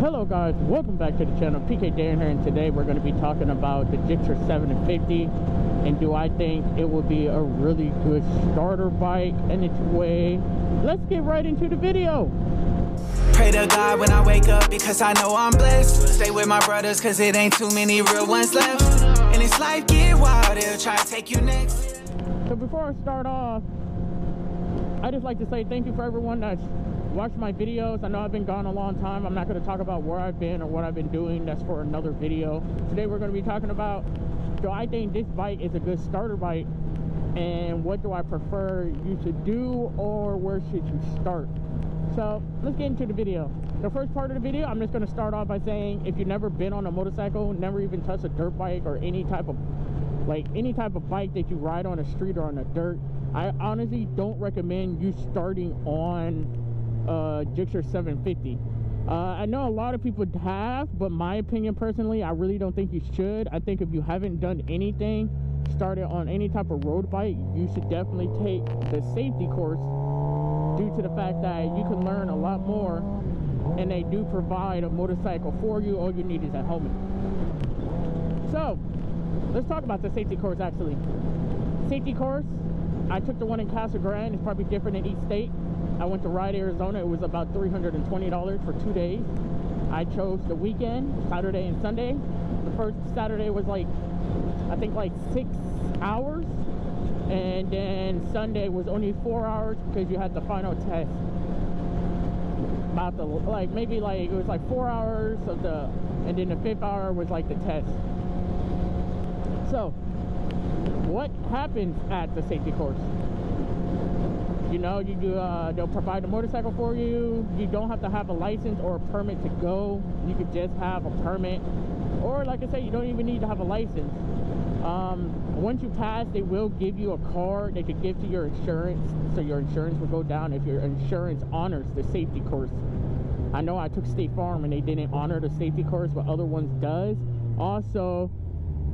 Hello guys, welcome back to the channel. PK Dan here, and today we're going to be talking about the GSXR 750 and do I think it will be a really good starter bike in its way. Let's get right into the video. Pray to God when I wake up because I know I'm blessed. Stay with my brothers because it ain't too many real ones left. And this life get wild, it'll try to take you next. So before I start off, I just like to say thank you for everyone that's watched my videos. I know I've been gone a long time. I'm not going to talk about where I've been or what I've been doing. That's for another video. Today we're going to be talking about, do I think this bike is a good starter bike, and what do I prefer you to do, or where should you start? So let's get into the video. The first part of the video, I'm just going to start off by saying, if you've never been on a motorcycle, never even touched a dirt bike or any type of bike that you ride on the street or on the dirt, I honestly don't recommend you starting on GSXR 750. I know a lot of people have, but my opinion personally, I really don't think you should. I think if you haven't done anything, started on any type of road bike, you should definitely take the safety course, due to the fact that you can learn a lot more, and they do provide a motorcycle for you. All you need is a helmet. So let's talk about the safety course. Actually, safety course, I took the one in Casa Grande. It's probably different in each state. I went to Ride, Arizona. It was about $320 for 2 days. I chose the weekend, Saturday and Sunday. The first Saturday was I think 6 hours. And then Sunday was only 4 hours because you had the final test. About the, it was 4 hours of the, and then the 5th hour was the test. So, what happens at the safety course? You know, they'll provide a motorcycle for you. You don't have to have a license or a permit to go. You could just have a permit, or like I said, you don't even need to have a license. Once you pass, they will give you a card they could give to your insurance, so your insurance will go down if your insurance honors the safety course. I know I took State Farm and they didn't honor the safety course, but other ones does. Also,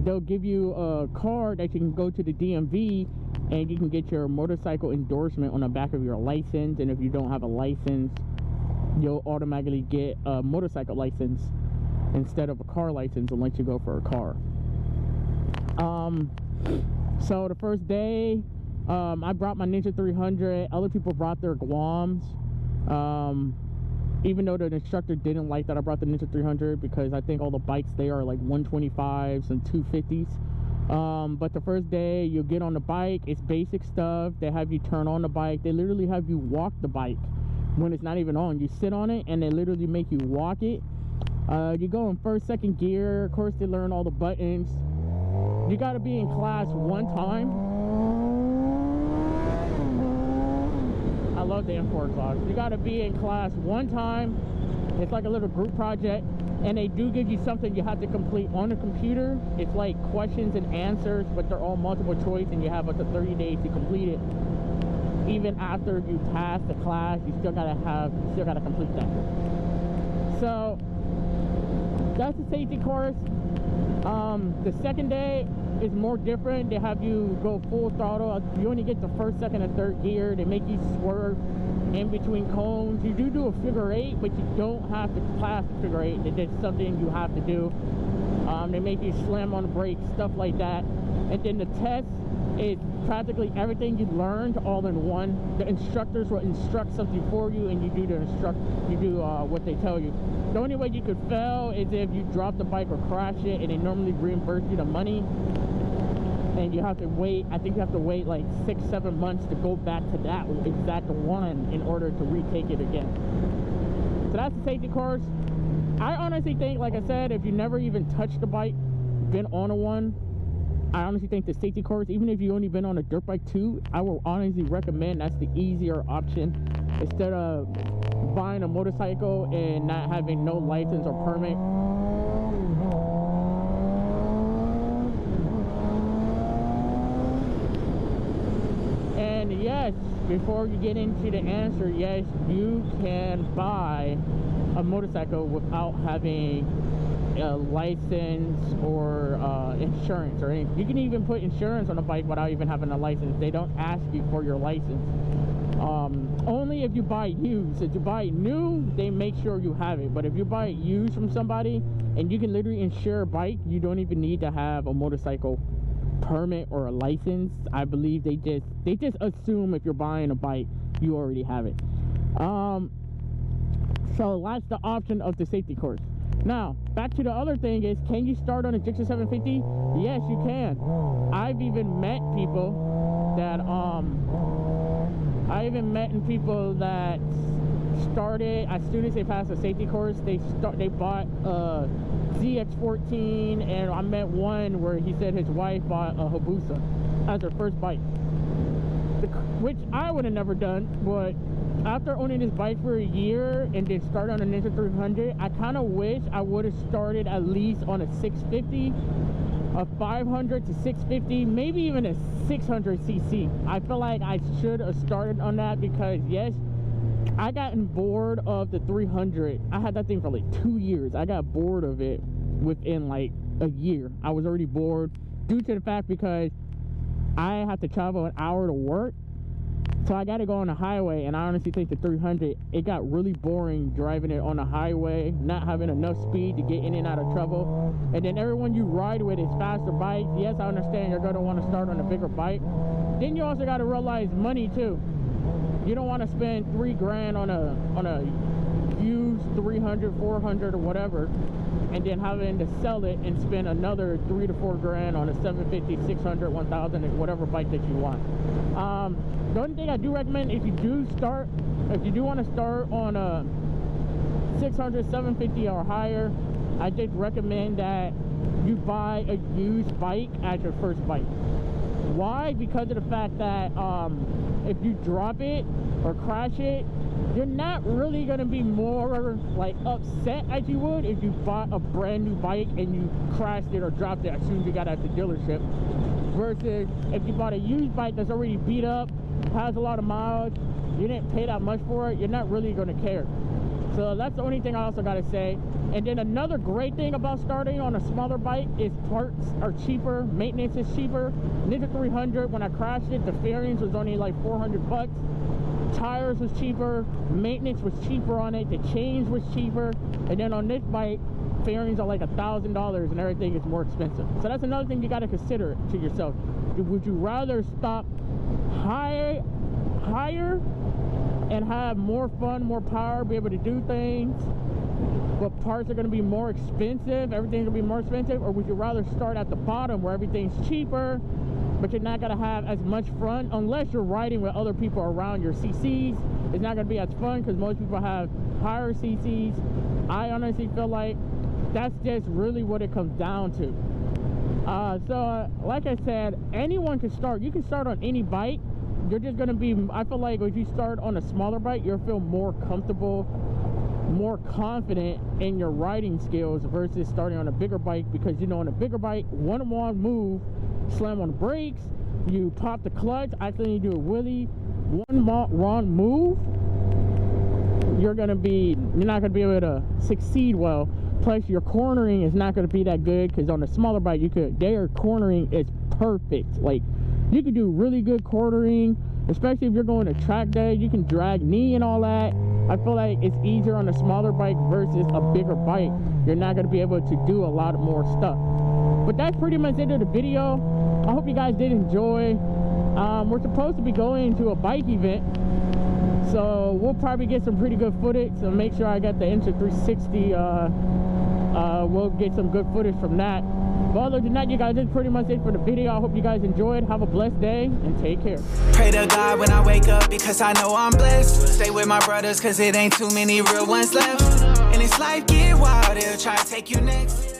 they'll give you a card that you can go to the DMV and you can get your motorcycle endorsement on the back of your license. And if you don't have a license, you'll automatically get a motorcycle license instead of a car license unless you go for a car. So the first day, I brought my Ninja 300. Other people brought their Guams. Even though the instructor didn't like that I brought the Ninja 300, because I think all the bikes there are 125s and 250s. But the first day, you get on the bike, it's basic stuff. They have you turn on the bike. They literally have you walk the bike when it's not even on. You sit on it and they literally make you walk it. You go in first, second gear. Of course, they learn all the buttons. You got to be in class one time. I love the M4 class. You got to be in class one time. It's like a little group project, and they do give you something you have to complete on the computer. It's like questions and answers, but they're all multiple choice, and you have up to 30 days to complete it. Even after you pass the class, you still gotta complete that. So that's the safety course. The second day is more different. They have you go full throttle. You only get the first, second, and third gear. They make you swerve in between cones. You do a figure 8, but you don't have to pass the figure 8. It's something you have to do. They make you slam on the brakes, stuff like that. And then the test is practically everything you learned all in one. The instructors will instruct something for you, and you do what they tell you. The only way you could fail is if you drop the bike or crash it, and they normally reimburse you the money. And you have to wait, I think you have to wait 6-7 months to go back to that exact one in order to retake it again. So that's the safety course. I honestly think, like I said, if you never even touched the bike, been on one, I honestly think the safety course, even if you only been on a dirt bike too, I will honestly recommend that's the easier option instead of buying a motorcycle and not having no license or permit. And yes, before you get into the answer, yes, you can buy a motorcycle without having a license or insurance or anything. You can even put insurance on a bike without even having a license. They don't ask you for your license. Only if you buy used. If you buy new, they make sure you have it. But if you buy it used from somebody and you can literally insure a bike, you don't even need to have a motorcycle permit or a license. I believe they just assume if you're buying a bike, you already have it. So that's the option of the safety course. Now, back to the other thing is, can you start on a GSXR 750? Yes, you can. I've even met people that started as soon as they passed the safety course. They bought a ZX14, and I met one where he said his wife bought a Hayabusa as her first bike, which I would have never done. But after owning this bike for a year and then started on a Ninja 300, I kind of wish I would have started at least on a 650, a 500 to 650, maybe even a 600cc. I feel like I should have started on that because, yes, I gotten bored of the 300. I had that thing for like 2 years. I got bored of it within like a year. I was already bored due to the fact because I have to travel an hour to work. So I got to go on the highway, and I honestly think the 300, it got really boring driving it on the highway, not having enough speed to get in and out of trouble. And then everyone you ride with is faster bikes. Yes, I understand you're going to want to start on a bigger bike. Then you also got to realize money too. You don't want to spend $3,000 on a used 300, 400 or whatever, and then having to sell it and spend another $3,000 to $4,000 on a 750, 600, 1000, whatever bike that you want. The only thing I do recommend, if you do want to start on a 600, 750 or higher, I just recommend that you buy a used bike as your first bike. Why? Because of the fact that if you drop it or crash it, you're not really going to be more like upset as you would if you bought a brand new bike and you crashed it or dropped it as soon as you got out the dealership, versus if you bought a used bike that's already beat up, has a lot of miles, you didn't pay that much for it, you're not really going to care. So that's the only thing I also got to say. And then another great thing about starting on a smaller bike is parts are cheaper, maintenance is cheaper. Ninja 300, when I crashed it, the fairings was only like $400. Tires was cheaper, maintenance was cheaper on it, the chains was cheaper. And then on this bike, fairings are like $1,000 and everything is more expensive. So that's another thing you got to consider to yourself. Would you rather stop higher and have more fun, more power, be able to do things, but parts are going to be more expensive, everything's going to be more expensive? Or would you rather start at the bottom where everything's cheaper, but you're not going to have as much fun unless you're riding with other people around your CCs? It's not going to be as fun because most people have higher CCs. I honestly feel like that's just really what it comes down to. Like I said, anyone can start. You can start on any bike. You're just going to be, I feel like if you start on a smaller bike, you'll feel more comfortable, more confident in your riding skills versus starting on a bigger bike, because you know, on a bigger bike, one wrong move, slam on the brakes, you pop the clutch, accidentally do a wheelie, one wrong move, you're not going to be able to succeed well. Plus your cornering is not going to be that good, because on a smaller bike, their cornering is perfect. Like, you can do really good cornering, especially if you're going to track day. You can drag knee and all that. I feel like it's easier on a smaller bike versus a bigger bike. You're not going to be able to do a lot more stuff. But that's pretty much it of the video. I hope you guys did enjoy. We're supposed to be going to a bike event, so we'll probably get some pretty good footage. So make sure I got the Insta 360. We'll get some good footage from that. But other than that, you guys, that's pretty much it for the video. I hope you guys enjoyed. Have a blessed day and take care. Pray to God when I wake up because I know I'm blessed. Stay with my brothers because it ain't too many real ones left. And this life get wild, it'll try to take you next.